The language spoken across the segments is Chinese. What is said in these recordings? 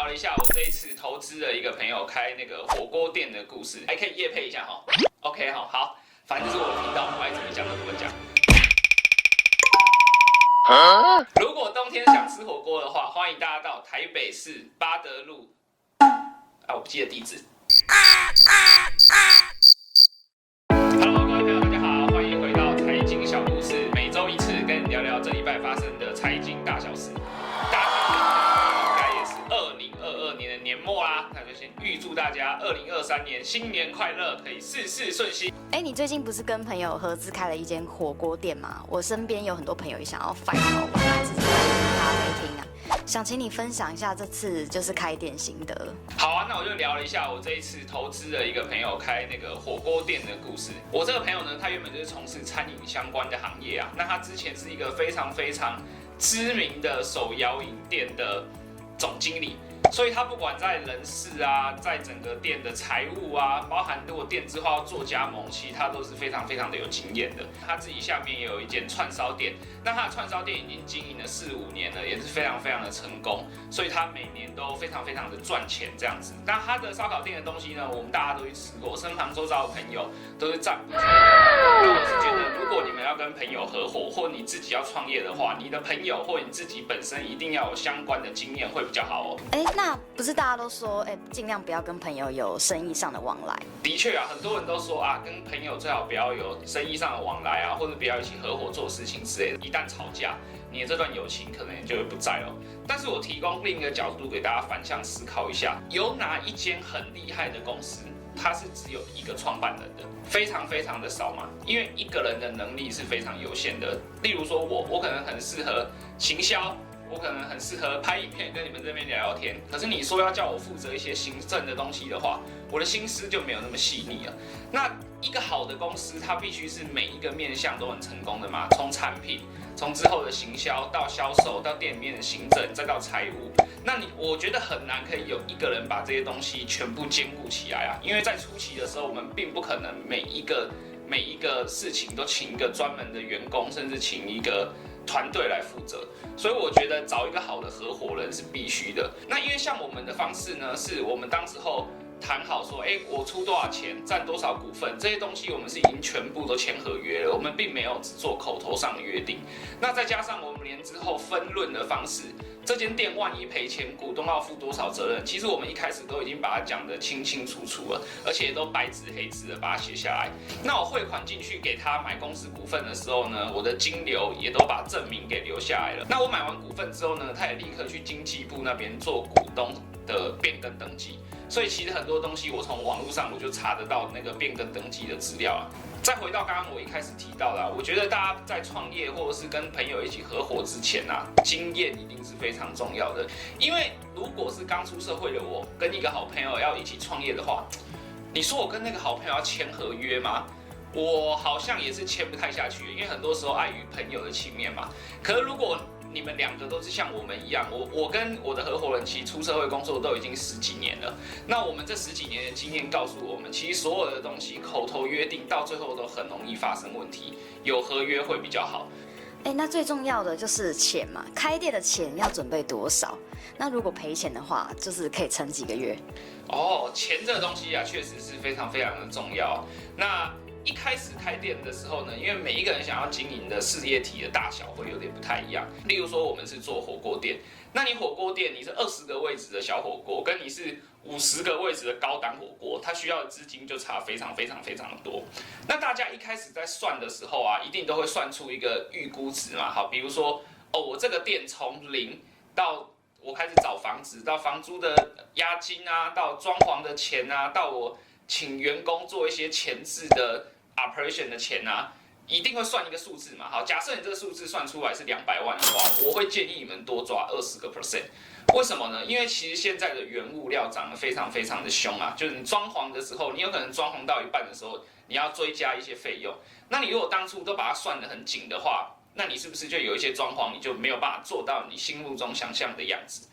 了一下我这一次投资的一个朋友开那个火锅店的故事，还可以业配一下哈。OK 哈，好，反正这是我的频道，我爱怎么讲就怎么讲。如果冬天想吃火锅的话，欢迎大家到台北市八德路我不记得地址。Hello， 各位朋友，大家好，欢迎回到财经小故事，每周一次跟你聊聊这礼拜发生的财经大小事。大家应该也是2022年的年末啦，那就先预祝大家2023年新年快乐，可以事事顺心。你最近不是跟朋友合资开了一间火锅店吗？我身边有很多朋友也想要翻炒自己的咖啡厅啊，想请你分享一下这次就是开店心得。好啊，那我就聊了一下我这一次投资的一个朋友开那个火锅店的故事。我这个朋友呢，他原本就是从事餐饮相关的行业啊，那他之前是一个非常知名的手摇饮店的总经理。所以他不管在人事啊，在整个店的财务啊，包含如果店之后要做加盟，其实他都是非常的有经验的。他自己下面也有一间串烧店，那他的串烧店已经经营了4-5年了，也是非常的成功，所以他每年都非常的赚钱这样子。那他的烧烤店的东西呢，我们大家都去吃过，身旁周遭的朋友都是赞不绝口。那我是觉得，如果你们要跟朋友合伙，或你自己要创业的话，你的朋友或你自己本身一定要有相关的经验会比较好哦。那不是大家都说，尽量不要跟朋友有生意上的往来。的确啊，很多人都说啊，跟朋友最好不要有生意上的往来啊，或者不要一起合伙做事情之类的。一旦吵架，你的这段友情可能也就会不在了。但是我提供另一个角度给大家反向思考一下，有哪一间很厉害的公司，它是只有一个创办人的？非常的少嘛，因为一个人的能力是非常有限的。例如说我可能很适合行销。我可能很适合拍影片跟你们这边聊天，可是你说要叫我负责一些行政的东西的话，我的心思就没有那么细腻了。那一个好的公司，它必须是每一个面向都很成功的嘛，从产品，从之后的行销到销售，到店里面的行政，再到财务。那我觉得很难可以有一个人把这些东西全部兼顾起来啊，因为在初期的时候，我们并不可能每一个事情都请一个专门的员工，甚至请一个团队来负责，所以我觉得找一个好的合伙人是必须的。那因为像我们的方式呢，是我们当时候谈好说，我出多少钱，占多少股份，这些东西我们是已经全部都签合约了，我们并没有只做口头上的约定。那再加上我们连之后分润的方式，这间店万一赔钱，股东要负多少责任，其实我们一开始都已经把它讲得清楚了，而且都白纸黑字的把它写下来。那我汇款进去给他买公司股份的时候呢，我的金流也都把证明给留下来了。那我买完股份之后呢，他也立刻去经纪部那边做股东的变更登记。所以其实很多东西我从网络上我就查得到那个变更登记的资料啊。再回到刚刚我一开始提到的，我觉得大家在创业或者是跟朋友一起合伙之前啊，经验一定是非常重要的。因为如果是刚出社会的我跟一个好朋友要一起创业的话，你说我跟那个好朋友要签合约吗？我好像也是签不太下去，因为很多时候碍于朋友的情面嘛。可是如果你们两个都是像我们一样，我跟我的合伙人其实出社会工作都已经10几年了。那我们这10几年的经验告诉我们，其实所有的东西口头约定到最后都很容易发生问题，有合约会比较好。那最重要的就是钱嘛，开店的钱要准备多少？那如果赔钱的话，就是可以撑几个月？钱这个东西啊，确实是非常的重要。那一开始开店的时候呢，因为每一个人想要经营的事业体的大小会有点不太一样。例如说，我们是做火锅店，那你火锅店你是20个位置的小火锅，跟你是50个位置的高档火锅，它需要的资金就差非常的多。那大家一开始在算的时候啊，一定都会算出一个预估值嘛。好，比如说我这个店从0到我开始找房子，到房租的押金啊，到装潢的钱啊，到我请员工做一些前置的 operation 的钱啊，一定会算一个数字嘛。好，假设你这个数字算出来是200万的话，我会建议你们多抓20%。为什么呢？因为其实现在的原物料涨得非常的凶啊，就是你装潢的时候，你有可能装潢到一半的时候，你要追加一些费用。那你如果当初都把它算得很紧的话，那你是不是就有一些装潢你就没有办法做到你心目中想象的样子？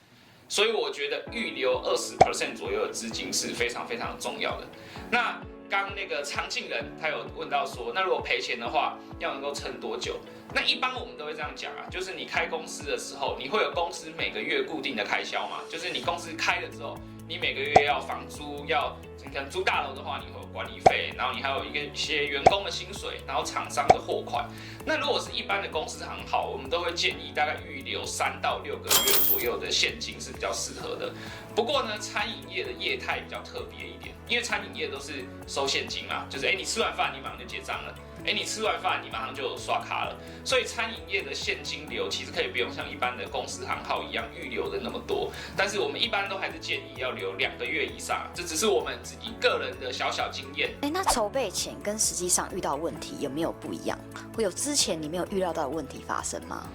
所以我觉得预留20% 左右的资金是非常重要的。那刚那个常进人他有问到说，那如果赔钱的话，要能够撑多久？那一般我们都会这样讲啊，就是你开公司的时候，你会有公司每个月固定的开销嘛，就是你公司开了之后，你每个月要房租，你可能租大楼的话，你会有管理费，然后你还有一些员工的薪水，然后厂商的货款。那如果是一般的公司行号，我们都会建议大概预留3到6个月左右的现金是比较适合的。不过呢，餐饮业的业态比较特别一点，因为餐饮业都是收现金嘛，就是你吃完饭你马上就结账了。你吃完饭你马上就刷卡了，所以餐饮业的现金流其实可以不用像一般的公司行号一样预留的那么多，但是我们一般都还是建议要留2个月以上，这只是我们自己个人的小小经验。那筹备前跟实际上遇到问题有没有不一样？会有之前你没有预料到的问题发生吗？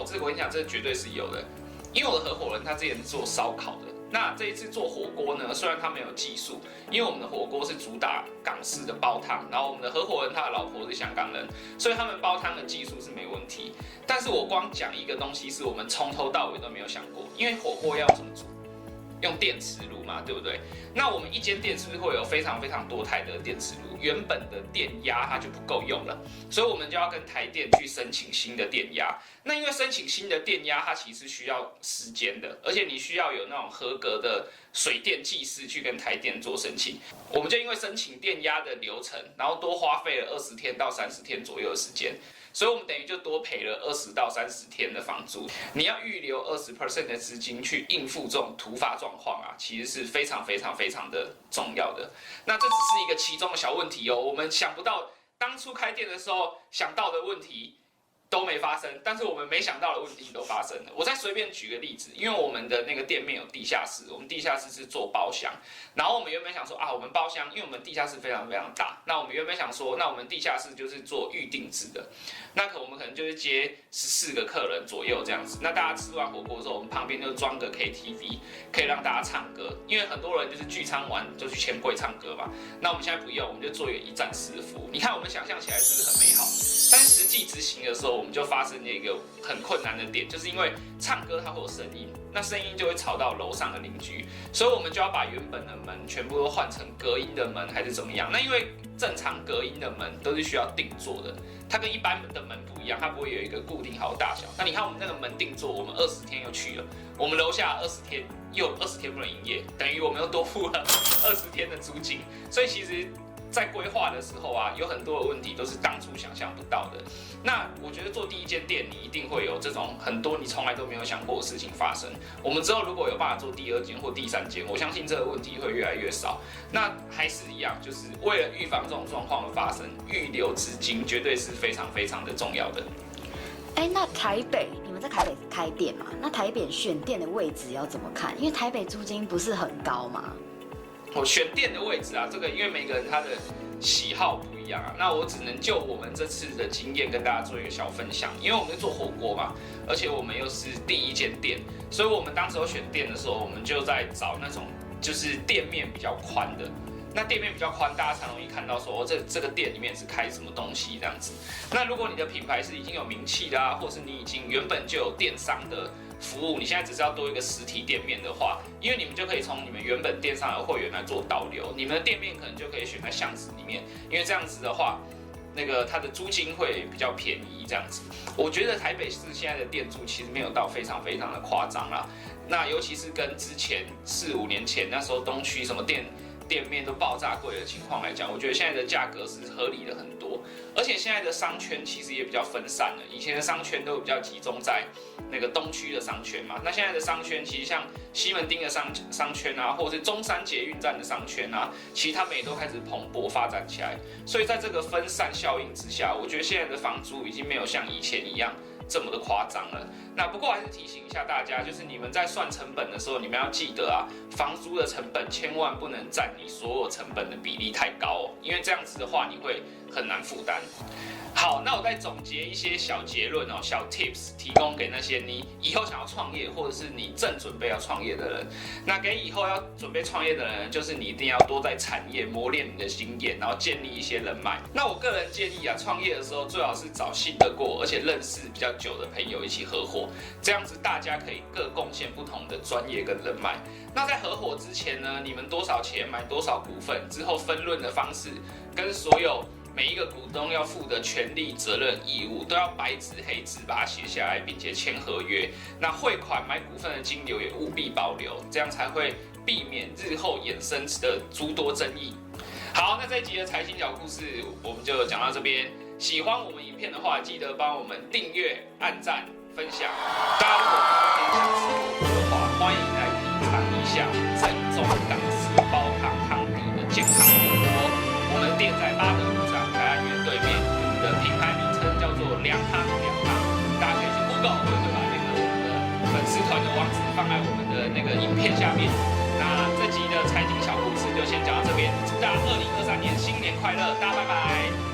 这个我跟你讲，这绝对是有的，因为我的合伙人他之前是做烧烤的。那这一次做火锅呢，虽然他没有技术，因为我们的火锅是主打港式的煲汤，然后我们的合伙人他的老婆是香港人，所以他们煲汤的技术是没问题。但是我光讲一个东西是我们从头到尾都没有想过，因为火锅要怎么煮？用电磁炉嘛，对不对？那我们一间店是不是会有非常非常多台的电磁炉？原本的电压它就不够用了，所以我们就要跟台电去申请新的电压。那因为申请新的电压，它其实需要时间的，而且你需要有那种合格的水电技师去跟台电做申请。我们就因为申请电压的流程，然后多花费了20天到30天左右的时间。所以我们等于就多赔了20到30天的房租。你要预留20% 的资金去应付这种突发状况啊，其实是非常非常非常的重要的。那这只是一个其中的小问题哦，我们想不到当初开店的时候想到的问题都没发生，但是我们没想到的问题都发生了。我再随便举个例子，因为我们的那个店面有地下室，我们地下室是做包厢，然后我们原本想说我们包厢，因为我们地下室非常非常大，那我们原本想说，那我们地下室就是做预定制的，那我们可能就是接14个客人左右这样子。那大家吃完火锅之后，我们旁边就装个 KTV， 可以让大家唱歌，因为很多人就是聚餐完就去钱柜唱歌嘛。那我们现在不用，我们就做一个一站式的服务。你看我们想象起来是不是很美好？但实际执行的时候，我们就发生了一个很困难的点，就是因为唱歌它会有声音，那声音就会吵到楼上的邻居，所以我们就要把原本的门全部都换成隔音的门，还是怎么样？那因为正常隔音的门都是需要定做的，它跟一般的门不一样，它不会有一个固定好的大小。那你看我们那个门定做，我们20天又去了，我们楼下20天又20天不能营业，等于我们又多付了20天的租金，所以其实在规划的时候啊，有很多的问题都是当初想象不到的。那我觉得做第一间店，你一定会有这种很多你从来都没有想过的事情发生。我们之后如果有办法做第2间或第3间，我相信这个问题会越来越少。那还是一样，就是为了预防这种状况的发生，预留资金绝对是非常非常的重要的。那台北，你们在台北开店嘛？那台北选店的位置要怎么看？因为台北租金不是很高嘛。选店的位置啊，这个因为每个人他的喜好不一样啊，那我只能就我们这次的经验跟大家做一个小分享。因为我们是做火锅嘛，而且我们又是第1间店，所以我们当时候选店的时候，我们就在找那种就是店面比较宽的。那店面比较宽，大家才容易看到说这个店里面是开什么东西这样子。那如果你的品牌是已经有名气的啊，或是你已经原本就有电商的服务，你现在只是要多一个实体店面的话，因为你们就可以从你们原本电商的会员来做导流，你们的店面可能就可以选在巷子里面，因为这样子的话，那个它的租金会比较便宜这样子。我觉得台北市现在的店租其实没有到非常非常的夸张啦，那尤其是跟之前4、5年前那时候东区什么店面都爆炸贵的情况来讲，我觉得现在的价格是合理的很多，而且现在的商圈其实也比较分散了。以前的商圈都比较集中在那个东区的商圈嘛，那现在的商圈其实像西门町的商圈啊，或者是中山捷运站的商圈啊，其实他们也都开始蓬勃发展起来。所以在这个分散效应之下，我觉得现在的房租已经没有像以前一样这么的夸张了。那不过还是提醒一下大家，就是你们在算成本的时候，你们要记得啊，房租的成本千万不能占你所有成本的比例太高哦，因为这样子的话你会很难负担。好，那我再总结一些小结论哦，小 tips 提供给那些你以后想要创业，或者是你正准备要创业的人。那给以后要准备创业的人，就是你一定要多在产业磨练你的经验，然后建立一些人脉。那我个人建议啊，创业的时候最好是找信得过而且认识比较久的朋友一起合伙，这样子大家可以各贡献不同的专业跟人脉。那在合伙之前呢，你们多少钱买多少股份，之后分润的方式跟所有每一个股东要负的权利、责任、义务都要白纸黑字把它写下来，并且签合约。那汇款买股份的金流也务必保留，这样才会避免日后衍生的诸多争议。好，那这一集的财经小故事我们就讲到这边。喜欢我们影片的话，记得帮我们订阅、按赞、分享。大家如果今天想吃火锅的话，欢迎来品尝一下正宗档次、煲汤汤底的健康火锅。我们店在八德路上台安园对面，我们的品牌名称叫做凉汤凉汤，大家可以去 Google， 我也会把我们的粉丝团的网址放在我们的影片下面。那这集的财经小故事就先讲到这边，祝大家2023年新年快乐，大家拜拜。